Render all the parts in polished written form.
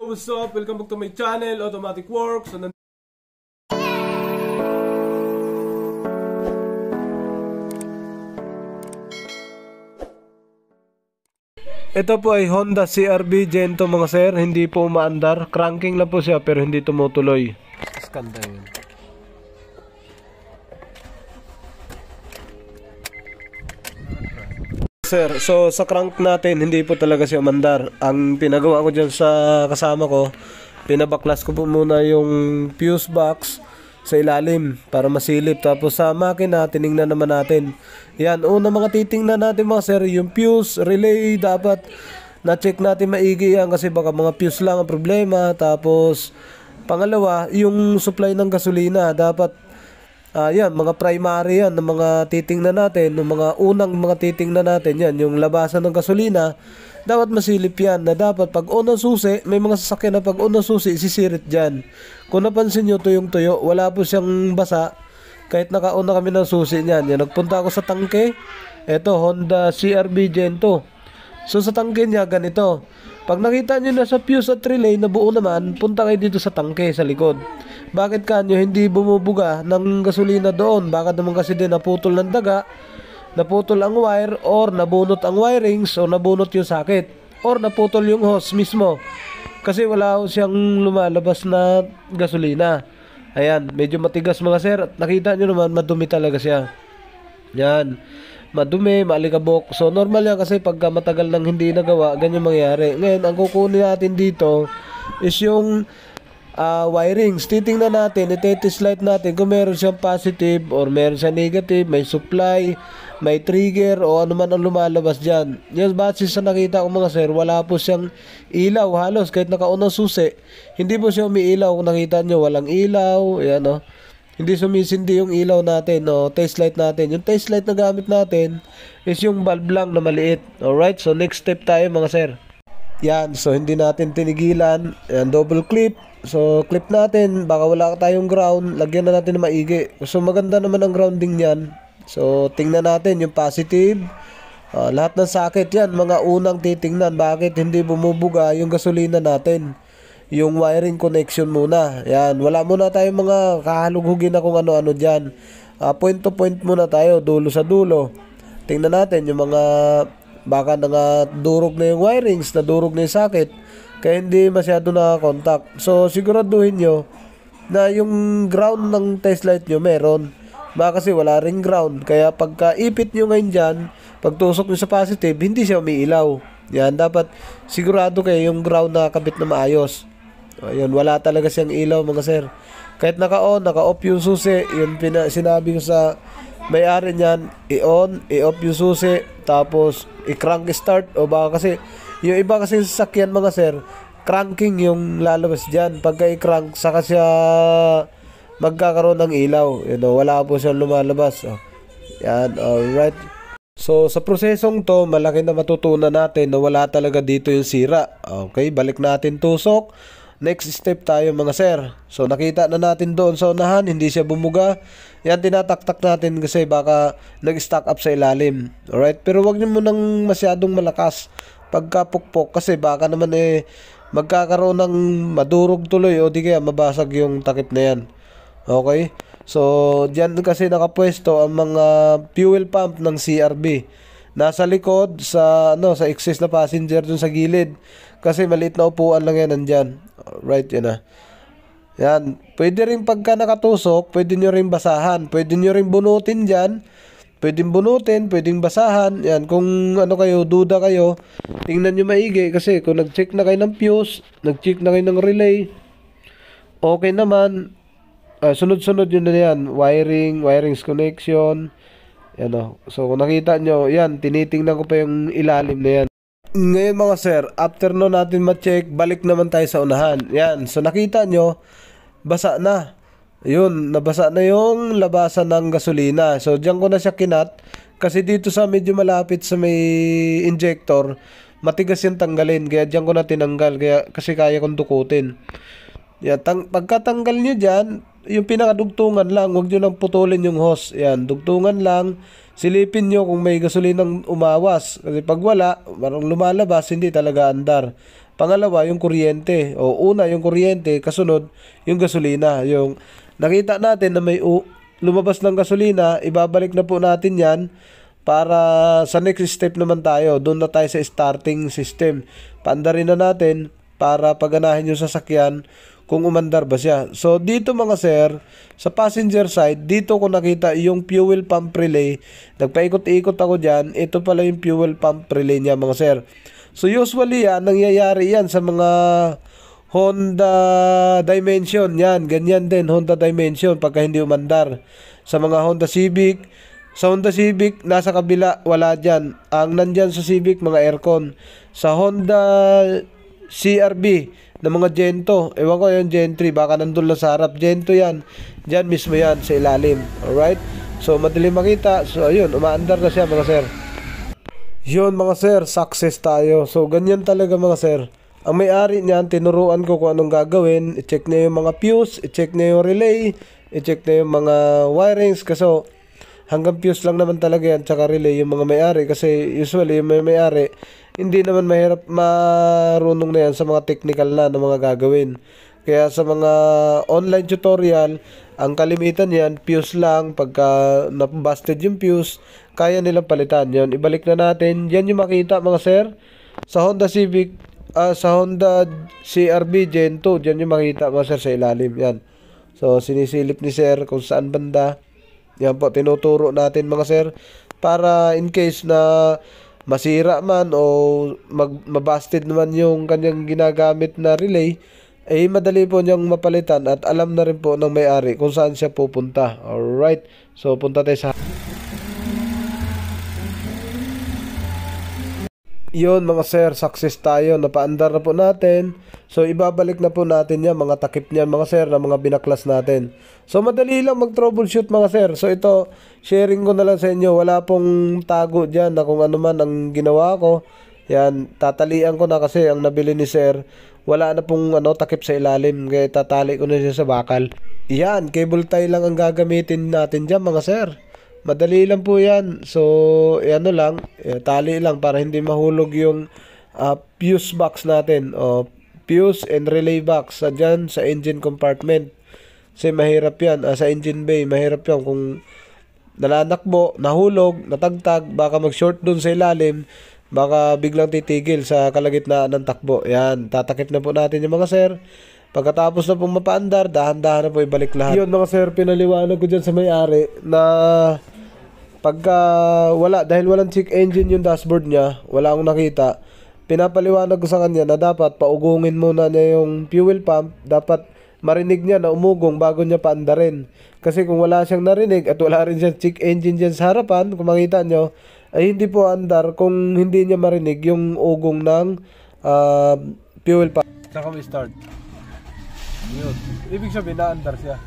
What's up? Welcome back to my channel, Automatic Works. So, ito po ay Honda CR-V Gento mga sir, hindi po umaandar. Cranking lang po siya pero hindi tumutuloy. Skanda yun. Sir, so sa crank natin hindi po talaga siya umandar. Ang pinagawa ko dyan sa kasama ko, pinabaklas ko po muna yung fuse box sa ilalim para masilip. Tapos sa makina, tiningnan naman natin. Yan, una mga titingnan natin mga sir, yung fuse, relay, dapat na-check natin maigi yan kasi baka mga fuse lang ang problema. Tapos, pangalawa, yung supply ng gasolina, dapat, yan, mga primary yan, ng mga titingnan natin, ng mga unang mga titingnan natin, yan, yung labasan ng gasolina, dapat masilip yan, na dapat pag unang susi, may mga sasakyan na pag unang susi, sisirit dyan. Kung napansin nyo, tuyong-tuyo, wala po siyang basa, kahit nakauna kami ng susi niyan. Yan, nagpunta ako sa tangke, eto, Honda CR-V Gento. So sa tangke niya, ganito. Pag nakita nyo na sa fuse at relay na buo naman, punta kayo dito sa tangke, sa likod. Bakit kanyo hindi bumubuga ng gasolina doon? Baka naman kasi din naputol ng daga, naputol ang wire, or nabunot ang wirings, o nabunot yung socket, or naputol yung hose mismo. Kasi wala siyang lumalabas na gasolina. Ayan, medyo matigas mga sir. At nakita nyo naman, madumi talaga siya. Yan, madumi, maalikabok. So normal yan kasi pagka matagal nang hindi nagawa, ganyan mangyari. Ngayon, ang kukunin natin dito is yung wirings. Titingnan natin, itetest light natin kung meron siyang positive or meron siyang negative, may supply, may trigger o ano man ang lumalabas dyan. Yan, base sa nakita ko mga sir, wala po siyang ilaw halos kahit nakaunang susi. Hindi po siya umiilaw. Kung nakita nyo, walang ilaw. Yan, no? Hindi sumisindi yung ilaw natin, no? Test light natin. Yung test light na gamit natin is yung bulb lang na maliit. Alright, so next step tayo mga sir. Yan, so hindi natin tinigilan. Yan, double clip. So clip natin, baka wala tayong ground, lagyan na natin na maigi. So maganda naman ang grounding niyan. So tingnan natin yung positive, lahat ng socket yan, mga unang titingnan. Bakit hindi bumubuga yung gasolina natin? Yung wiring connection muna. Yan, wala muna tayong mga kahalughugin na kung ano-ano dyan. Point to point muna tayo, dulo sa dulo. Tingnan natin yung mga, baka durog na yung wirings, nadurog na yung socket, kaya hindi masyado nakakontakt. So siguraduhin nyo na yung ground ng test light nyo meron. Baka kasi wala ring ground, kaya pagka ipit nyo ngayon dyan, pagtusok nyo sa positive, hindi siya umiilaw. Yan, dapat sigurado kayo yung ground na kabit na maayos. Ayun, wala talaga siyang ilaw mga sir. Kahit naka-on, naka-off yung susi, yun sinabi ko sa may-ari niyan, i-on, i-off yung susi, tapos i-crank start. O baka kasi, yung iba kasi sasakyan mga sir, cranking yung lalabas dyan. Pagka i-crank, saka siya magkakaroon ng ilaw. You know, wala po siyang lumalabas. Oh. Yan, alright. So, sa prosesong to, malaki na matutunan natin na wala talaga dito yung sira. Okay, balik natin tusok. Next step tayo mga sir. So, nakita na natin doon sa unahan, hindi siya bumuga. Yan, tinataktak natin kasi baka nag-stack up sa ilalim. Alright, pero wag niyo munang masyadong malakas pagkapukpok kasi baka naman magkakaroon ng madurog tuloy o di kaya mabasag yung takip na yan. Okay? So, dyan kasi nakapwesto ang mga fuel pump ng CR-V. Nasa likod sa sa excess na passenger dun sa gilid. Kasi maliit na upuan lang yan nandyan. Right, yan na. Yan. Pwede rin pagka nakatusok, pwede nyo rin basahan. Pwede nyo rin bunutin dyan. Pwedeng bunutin, pwedeng basahan. Yan, kung kayo, duda kayo, tingnan nyo maigi. Kasi kung nag-check na kayo ng fuse, nag-check na kayo ng relay, okay naman. Sunod-sunod yun na yan. Wirings connection. Yan o. So kung nakita nyo, yan, tinitingnan ko pa yung ilalim na yan. Ngayon mga sir, after no natin ma-check, balik naman tayo sa unahan. Yan, so nakita nyo, basa na. Yun, nabasa na yung labasan ng gasolina. So diyan ko na siya kinat. Kasi dito sa medyo malapit sa may injector, matigas yung tanggalin. Kaya diyan ko na tinanggal. Kasi kaya kong dukutin. Yan, pagkatanggal nyo dyan, yung pinakadugtungan lang, huwag nyo nang putulin yung hose. Yan, dugtungan lang. Silipin nyo kung may gasolinang umawas. Kasi pag wala, marang lumalabas, hindi talaga andar. Pangalawa, yung kuryente. O una, yung kuryente, kasunod, yung gasolina. Yung nakita natin na may lumabas ng gasolina, ibabalik na po natin yan para sa next step naman tayo. Doon na tayo sa starting system. Paandarin na natin para paganahin yung sasakyan kung umandar ba siya. So dito mga sir, sa passenger side, dito ko nakita yung fuel pump relay. Nagpaikot-ikot ako dyan. Ito pala yung fuel pump relay niya mga sir. So usually yan, nangyayari yan sa mga Honda Dimension. Yan, ganyan din Honda Dimension pagka hindi umandar. Sa mga Honda Civic, sa Honda Civic, nasa kabila, wala dyan. Ang nandyan sa Civic, mga aircon. Sa Honda CRV, na mga Gento, ewan ko yung Gen 3, baka nandun lang sa harap. Gento yan, dyan mismo yan, sa ilalim. Alright? So, madali makita. So, ayun, umaandar na siya mga sir. Yun mga sir, success tayo. So, ganyan talaga mga sir. Ang may-ari niyan, tinuruan ko kung anong gagawin. I-check na yung mga fuse, i-check na yung relay, i-check na yung mga wirings. Kasi hanggang fuse lang naman talaga yan, tsaka relay yung mga may-ari. Kasi usually yung may-ari, hindi naman mahirap marunong na yan sa mga technical na mga gagawin. Kaya sa mga online tutorial, ang kalimitan yan, fuse lang. Pagka nabusted yung fuse, kaya nilang palitan yan. Ibalik na natin. Yan yung makita mga sir. Sa Honda Civic, sa Honda CRV Gen 2, yan yung makita mga sir sa ilalim. Yan. So, sinisilip ni sir kung saan banda. Yan po, tinuturo natin mga sir. Para in case na masira man o mabusted naman yung kanyang ginagamit na relay, eh madali po niyang mapalitan at alam na rin po ng may-ari kung saan siya pupunta. Alright, so punta tayo sa yun mga sir, success tayo, napaandar na po natin. So ibabalik na po natin yan, mga takip niyan mga sir, na mga binaklas natin. So madali lang mag-troubleshoot mga sir. So ito, sharing ko na lang sa inyo, wala pong tago dyan na kung ano man ang ginawa ko. Yan, tatalian ko na kasi ang nabili ni sir, wala na pong takip sa ilalim, kaya tatali ko na siya sa bakal. Yan, cable tie lang ang gagamitin natin dyan mga sir. Madali lang po yan. So, lang, tali lang para hindi mahulog yung fuse box natin. O, fuse and relay box dyan sa engine compartment. Kasi mahirap yan. Sa engine bay, mahirap yan. Kung nalanakbo, nahulog, natagtag, baka mag-short dun sa ilalim, baka biglang titigil sa kalagitnaan ng takbo. Yan, tatakip na po natin yung mga sir. Pagkatapos na pong mapaandar, dahan-dahan na po ibalik lahat. Yun mga sir, pinaliwanag ko dyan sa may-ari na pagka dahil walang check engine yung dashboard niya, wala akong nakita, pinapaliwanag ko sa kanya na dapat paugungin muna niya yung fuel pump, dapat marinig niya na umugong bago niya paandarin. Kasi kung wala siyang narinig at wala rin siyang check engine dyan sa harapan, kung makita nyo, ay hindi po andar kung hindi niya marinig yung ugong ng fuel pump. Saka we start. Yun. Ibig sabihin na andar siya.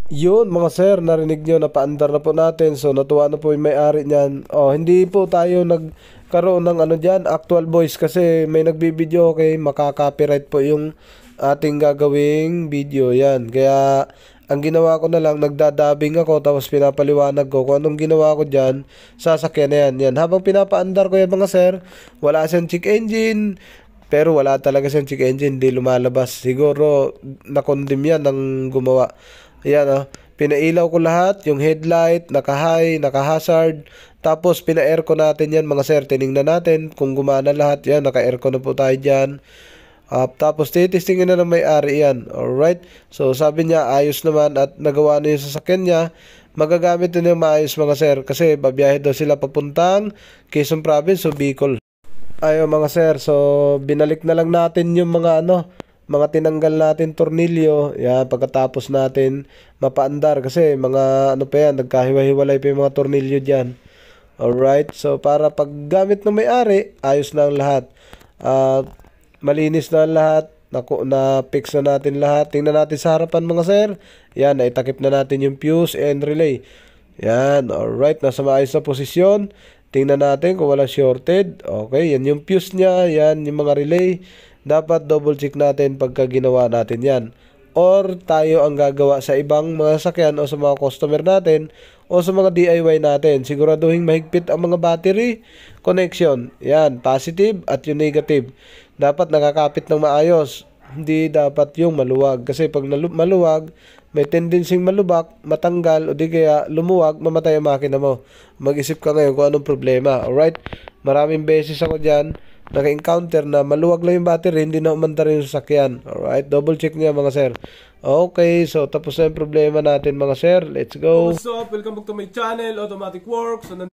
Yun mga sir, narinig nyo na paandar na po natin. So natuwa na po yung may-ari niyan. Hindi po tayo nagkaroon ng dyan, actual voice, kasi may nagbibideo, okay, makaka-copyright po yung ating gagawing video. Yan, kaya ang ginawa ko na lang, nagdadabing ako tapos pinapaliwanag ko kung anong ginawa ko dyan, sasakyan na yan. Habang pinapaandar ko yan mga sir, wala siyang check engine, pero wala talaga siyang check engine, di lumalabas. Siguro na-condemn yan ng gumawa. Ayan, pinailaw ko lahat, yung headlight, naka-high, naka-hazard, tapos pina-aircon natin yan mga sir. Tinignan natin kung gumana lahat yan, naka-aircon na po tayo dyan. Tapos titistingin na ng may-ari yan. Alright, so sabi niya ayos naman at nagawa na yung sasakyan niya. Magagamit na yung maayos mga sir, kasi babiyahe daw sila papuntang Quezon Province o Bicol. Ayo mga sir, so binalik na lang natin yung mga mga tinanggal natin tornilyo. Yan, pagkatapos natin mapaandar, kasi mga pa yan, nagkahiwa-hiwalay pa yung mga tornilyo dyan. Alright, so para paggamit ng may-ari, ayos na ang lahat. Malinis na ang lahat, na-fix na natin lahat. Tingnan natin sa harapan mga sir. Yan, naitakip na natin yung fuse and relay. Yan, alright, nasa maayos na posisyon. Tingnan natin kung wala shorted. Okay, yan yung fuse niya, yan yung mga relay. Dapat double check natin pagka ginawa natin yan. Or tayo ang gagawa sa ibang mga sakyan o sa mga customer natin o sa mga DIY natin. Siguraduhin mahigpit ang mga battery connection. Yan, positive at yung negative. dapat nakakapit ng maayos. Hindi dapat yung maluwag. Kasi pag maluwag, may tendency malubak, matanggal, o di kaya lumuwag, mamatay ang makina mo. Mag-isip ka ngayon kung anong problema. Alright? Maraming beses ako dyan, naka-encounter na maluwag lang yung battery, hindi na umandar yung sasakyan. Alright? Double check nga mga sir. Okay, so tapos na yung problema natin mga sir. Let's go. What's up? Welcome back to my channel, Automatic Works. So,